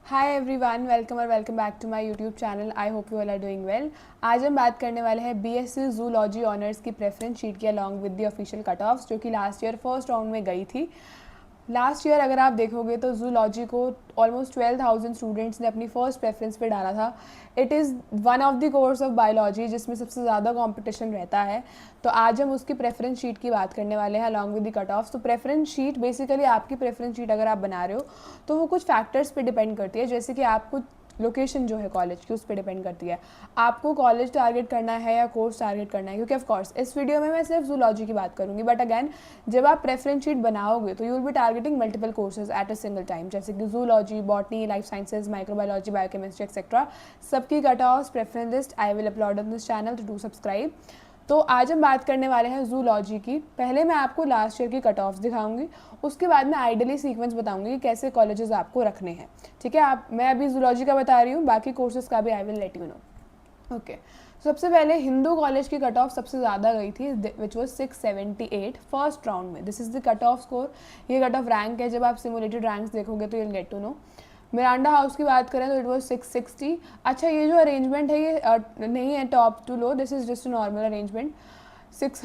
हाय everyone, welcome और welcome back to my YouTube channel. I hope you all are doing well. आज हम बात करने वाले हैं बीएससी जूलॉजी ऑनर्स की प्रेफरेंस शीट की along with the official cut offs, जो कि लास्ट ईयर फर्स्ट राउंड में गई थी। लास्ट ईयर अगर आप देखोगे तो जूलॉजी को ऑलमोस्ट 12,000 स्टूडेंट्स ने अपनी फर्स्ट प्रेफरेंस पे डाला था। It is one of the course of biology जिसमें सबसे ज़्यादा कंपटीशन रहता है। तो आज हम उसकी प्रेफरेंस शीट की बात करने वाले हैं along with the cut offs. तो प्रेफरेंस शीट बेसिकली आपकी प्रेफरेंस शीट अगर आप बना रहे हो तो वो कुछ फैक्टर्स पे डिपेंड करती है, जैसे कि आपको लोकेशन जो है कॉलेज की उस पर डिपेंड करती है आपको कॉलेज टारगेट करना है या कोर्स टारगेट करना है। क्योंकि ऑफ कोर्स इस वीडियो में मैं सिर्फ जूलॉजी की बात करूंगी, बट अगैन जब आप प्रेफरेंस शीट बनाओगे तो you will be targeting multiple courses at a single time, जैसे कि zoology, botany, life sciences, microbiology, biochemistry etcetera. सबकी cut off preference list I will upload on this channel, तो do subscribe. तो आज हम बात करने वाले हैं जूलॉजी की। पहले मैं आपको लास्ट ईयर की कट ऑफ्स दिखाऊंगी, उसके बाद मैं आइडियली सीक्वेंस बताऊंगी कि कैसे कॉलेजेस आपको रखने हैं। ठीक है, मैं अभी जूलॉजी का बता रही हूँ, बाकी कोर्सेज का भी I will let you know. Okay, सबसे पहले हिंदू कॉलेज की कट ऑफ सबसे ज़्यादा गई थी, विच वॉज 678 फर्स्ट राउंड में। This is the cut off score. ये कट ऑफ रैंक है, जब आप सिमुलेटेड रैंक्स देखोगे तो you'll get to know. Miranda house की बात करें तो इट वॉज 660। अच्छा, ये जो अरेंजमेंट है ये नहीं है top to low, this is just normal arrangement.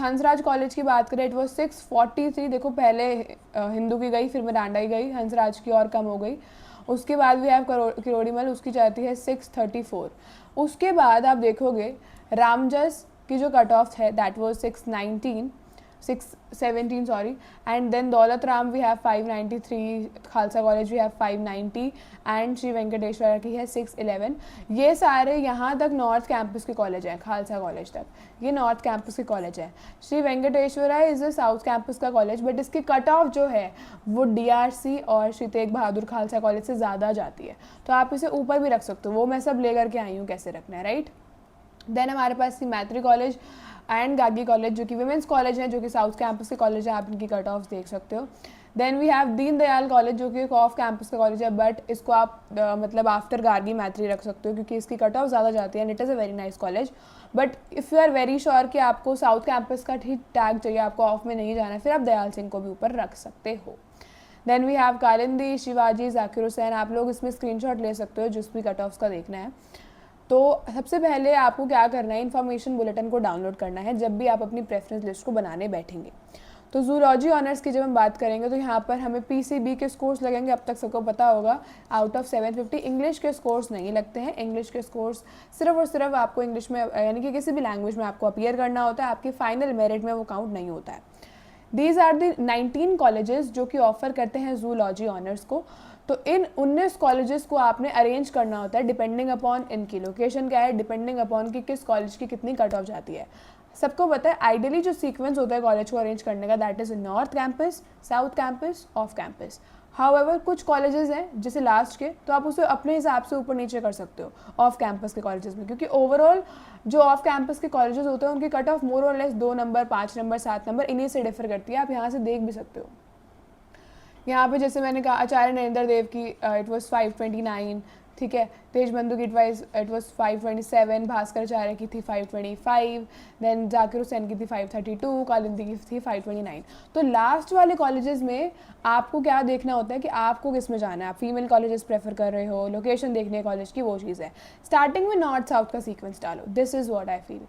Hansraj college की बात करें इट वॉज 643। देखो पहले हिंदू की गई, फिर मिरांडा की गई, हंसराज की और कम हो गई। उसके बाद भी आप किरोड़ीमल, उसकी जाती है 634। उसके बाद आप देखोगे रामजस की जो कट ऑफ है that was 617 sorry. And then Daulat Ram we have 593, Khalsa college we have 590 and Shri Venkateswara की है 611। ये सारे यहाँ तक नॉर्थ कैंपस के कॉलेज हैं, खालसा कॉलेज तक ये नॉर्थ कैंपस के कॉलेज है। Shri Venkateswara is a south campus का कॉलेज, बट इसकी कट ऑफ जो है वो डीआरसी और श्री तेग बहादुर खालसा कॉलेज से ज़्यादा जाती है, तो आप इसे ऊपर भी रख सकते हो। वो मैं सब लेकर के आई हूँ कैसे रखना है, राइट। देन हमारे पास मैत्री कॉलेज एंड गागी कॉलेज जो कि विमेंस कॉलेज हैं, जो कि साउथ कैंपस के कॉलेज हैं, आप इनकी कट ऑफ देख सकते हो। Then we have Deen Dayal college जो कि एक ऑफ कैंपस का कॉलेज है, बट इसको आप मतलब आफ्टर गार्गी मैत्री रख सकते हो क्योंकि इसकी कट ऑफ ज़्यादा जाती है and it is a very nice college. But if you are very sure कि आपको साउथ कैंपस का ठीक टैग चाहिए, आपको ऑफ में नहीं जाना है, फिर आप दयाल सिंह को भी ऊपर रख सकते हो। Then we have Kalindi, Shivaji, Zakir Hussain. आप लोग इसमें स्क्रीनशॉट ले सकते हो जिस भी कट ऑफ्स का देखना है। तो सबसे पहले आपको क्या करना है, इन्फॉर्मेशन बुलेटिन को डाउनलोड करना है जब भी आप अपनी प्रेफरेंस लिस्ट को बनाने बैठेंगे। तो जूलॉजी ऑनर्स की जब हम बात करेंगे तो यहाँ पर हमें पीसीबी के स्कोर्स लगेंगे, अब तक सबको पता होगा। आउट ऑफ 750 इंग्लिश के स्कोर्स नहीं लगते हैं। इंग्लिश के स्कोर्स सिर्फ और सिर्फ आपको इंग्लिश में यानी कि किसी भी लैंग्वेज में आपको अपीयर करना होता है, आपके फाइनल मेरिट में वो काउंट नहीं होता है। दीज आर द 19 कॉलेजेस जो कि ऑफर करते हैं जूलॉजी ऑनर्स को। तो इन 19 कॉलेजेस को आपने अरेंज करना होता है डिपेंडिंग अपॉन इनकी लोकेशन क्या है, डिपेंडिंग अपॉन कि किस कॉलेज की कितनी कट ऑफ जाती है। सबको पता है आइडियली जो सीक्वेंस होता है कॉलेज को अरेंज करने का, that is north campus, south campus, off campus. However कुछ कॉलेजेस हैं जैसे लास्ट के, तो आप उसे अपने हिसाब से ऊपर नीचे कर सकते हो ऑफ कैंपस के कॉलेजेस में, क्योंकि ओवरऑल जो ऑफ कैंपस के कॉलेजेस होते हैं उनकी कट ऑफ मोर और लेस 2 नंबर, 5 नंबर, 7 नंबर इन्हीं से डिफर करती है। आप यहाँ से देख भी सकते हो। यहाँ पे जैसे मैंने कहा आचार्य नरेंद्र देव की इट वॉज 529, ठीक है। तेज बंधु की इट वॉज 527, भास्कराचार्य की थी 525, देन जाकिर हुसैन की थी 532, कालिंदी की थी 529। तो लास्ट वाले कॉलेजेस में आपको क्या देखना होता है कि आपको किस में जाना है, आप फीमेल कॉलेजेस प्रेफर कर रहे हो, लोकेशन देखनी है कॉलेज की, वो चीज़ है। स्टार्टिंग में नॉर्थ साउथ का सीक्वेंस डालो, this is what I feel.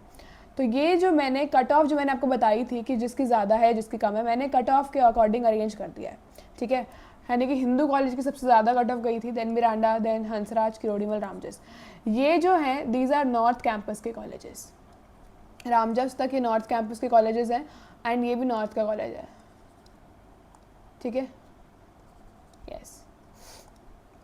तो ये जो मैंने कट ऑफ जो मैंने आपको बताई थी कि जिसकी ज़्यादा है जिसकी कम है, मैंने कट ऑफ के अकॉर्डिंग अरेंज कर दिया है, ठीक है। यानी कि हिंदू कॉलेज की सबसे ज़्यादा कट ऑफ गई थी, then Miranda, then Hansraj, Kirorimal, Ramjas. ये जो हैं दीज आर नॉर्थ कैंपस के कॉलेजेस। रामजस तक ये नॉर्थ कैंपस के कॉलेजेस हैं एंड ये भी नॉर्थ का कॉलेज है, ठीक है। यस,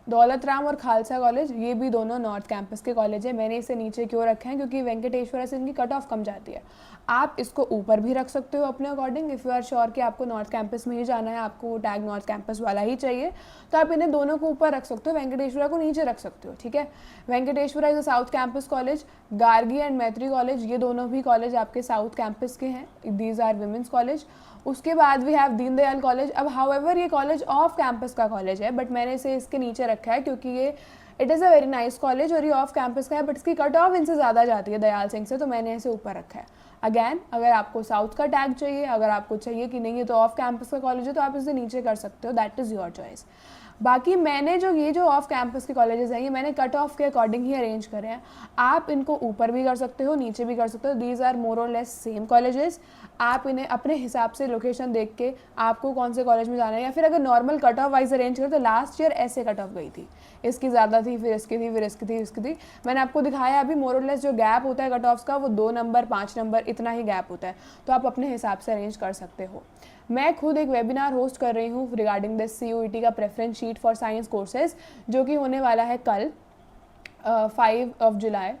दौलत राम और खालसा कॉलेज ये भी दोनों नॉर्थ कैंपस के कॉलेज है। मैंने इसे नीचे क्यों रखा है, क्योंकि वेंकटेश्वरा से इनकी कट ऑफ कम जाती है। आप इसको ऊपर भी रख सकते हो अपने according, if you are sure कि आपको नॉर्थ कैंपस में ही जाना है, आपको वो टैग नॉर्थ कैंपस वाला ही चाहिए, तो आप इन्हें दोनों को ऊपर रख सकते हो, वेंकटेश्वरा को नीचे रख सकते हो, ठीक है। Venkateswara is a south campus college. Gargi and Maitreyi college ये दोनों भी कॉलेज आपके साउथ कैंपस के हैं, दीज आर विमेंस कॉलेज। उसके बाद वी हैव दीनदयाल कॉलेज। अब हाउएवर ये कॉलेज ऑफ कैंपस का कॉलेज है, बट मैंने इसे इसके नीचे रखा है क्योंकि ये it is a very nice college और ये ऑफ कैंपस का है, बट इसकी कट ऑफ इनसे ज़्यादा जाती है दयाल सिंह से, तो मैंने इसे ऊपर रखा है। अगैन अगर आपको साउथ का टैग चाहिए, अगर आपको चाहिए कि नहीं ये तो ऑफ कैंपस का कॉलेज है, तो आप इसे नीचे कर सकते हो, दैट इज़ योर चॉइस। बाकी मैंने जो ऑफ कैंपस के कॉलेजेस हैं ये मैंने कट ऑफ के अकॉर्डिंग ही अरेंज करे हैं। आप इनको ऊपर भी कर सकते हो, नीचे भी कर सकते हो, दीज आर मोर और लेस सेम कॉलेजेस। आप इन्हें अपने हिसाब से लोकेशन देख के आपको कौन से कॉलेज में जाना है, या फिर अगर normal cut off wise arrange करें तो लास्ट ईयर ऐसे कट ऑफ गई थी, इसकी ज़्यादा थी, फिर इसकी थी, फिर इसकी थी, इसकी थी। मैंने आपको दिखाया अभी मोर और लेस जो गैप होता है कट ऑफ्स का वो 2 नंबर 5 नंबर इतना ही गैप होता है, तो आप अपने हिसाब से अरेंज कर सकते हो। मैं खुद एक वेबिनार होस्ट कर रही हूँ रिगार्डिंग दिस CUET का preference sheet for science courses, जो कि होने वाला है कल 5 जुलाई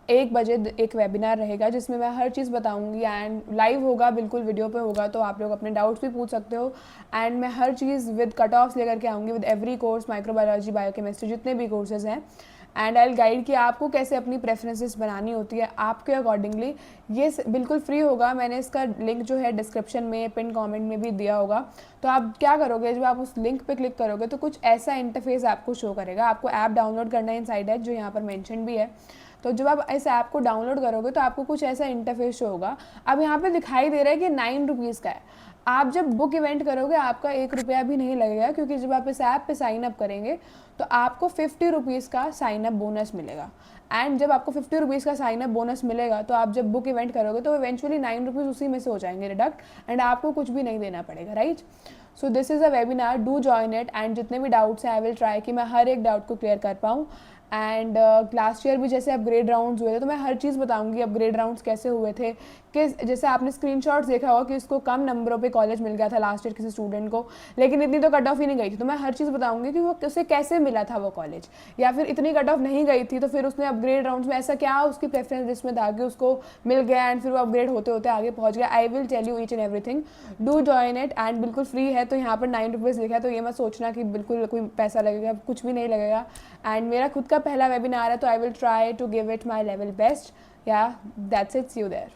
1 बजे एक वेबिनार रहेगा जिसमें मैं हर चीज़ बताऊंगी एंड लाइव होगा, बिल्कुल वीडियो पे होगा, तो आप लोग अपने डाउट्स भी पूछ सकते हो। एंड मैं हर चीज़ विद कट ऑफ्स लेकर के आऊँगी with every course, microbiology, biochemistry, जितने भी कोर्सेज हैं। एंड आई गाइड कि आपको कैसे अपनी प्रेफरेंसेस बनानी होती है आपके अकॉर्डिंगली। ये बिल्कुल फ्री होगा, मैंने इसका लिंक जो है डिस्क्रिप्शन में पिन कमेंट में भी दिया होगा। तो आप क्या करोगे, जब आप उस लिंक पे क्लिक करोगे तो कुछ ऐसा इंटरफेस आपको शो करेगा। आपको ऐप डाउनलोड करना है इनसाइड एज, जो यहाँ पर मेंशन भी है। तो जब आप इस ऐप को डाउनलोड करोगे तो आपको कुछ ऐसा इंटरफेस शो होगा। अब यहाँ पे दिखाई दे रहा है कि 9 रुपीज़ का है। आप जब बुक इवेंट करोगे आपका 1 रुपया भी नहीं लगेगा, क्योंकि जब आप इस ऐप पे साइन अप करेंगे तो आपको 50 रुपीज़ का साइन अप बोनस मिलेगा। एंड जब आपको 50 रुपीज़ का साइन अप बोनस मिलेगा तो आप जब बुक इवेंट करोगे तो इवेंचुअली 9 रुपीज़ उसी में से हो जाएंगे रिडक्ट, एंड आपको कुछ भी नहीं देना पड़ेगा, right. So this is a webinar, do join it. And जितने भी डाउट्स हैं आई विल ट्राई कि मैं हर एक डाउट को क्लियर कर पाऊँ। एंड लास्ट ईयर भी जैसे अपग्रेड राउंड्स हुए थे तो मैं हर चीज़ बताऊंगी अपग्रेड राउंड्स कैसे हुए थे, कि जैसे आपने स्क्रीनशॉट्स देखा होगा कि इसको कम नंबरों पे कॉलेज मिल गया था लास्ट ईयर किसी स्टूडेंट को, लेकिन इतनी तो कट ऑफ ही नहीं गई थी। तो मैं हर चीज़ बताऊंगी कि वो उसे कैसे मिला था वो कॉलेज, या फिर इतनी कट ऑफ नहीं गई थी तो फिर उसने अपग्रेड राउंड्स में ऐसा क्या उसकी प्रेफरेंस लिस्ट में था कि उसको मिल गया एंड फिर वो अपग्रेड होते होते आगे पहुंच गया। I will tell you each and everything, do join it. And बिल्कुल फ्री है, तो यहाँ पर 9 रुपीज़ लिखा है, तो ये मत सोचना कि बिल्कुल कोई पैसा लगेगा, कुछ भी नहीं लगेगा। एंड मेरा खुद का पहला वेबिनार है, तो I will try to give it my level best. Yeah that's it, see you there.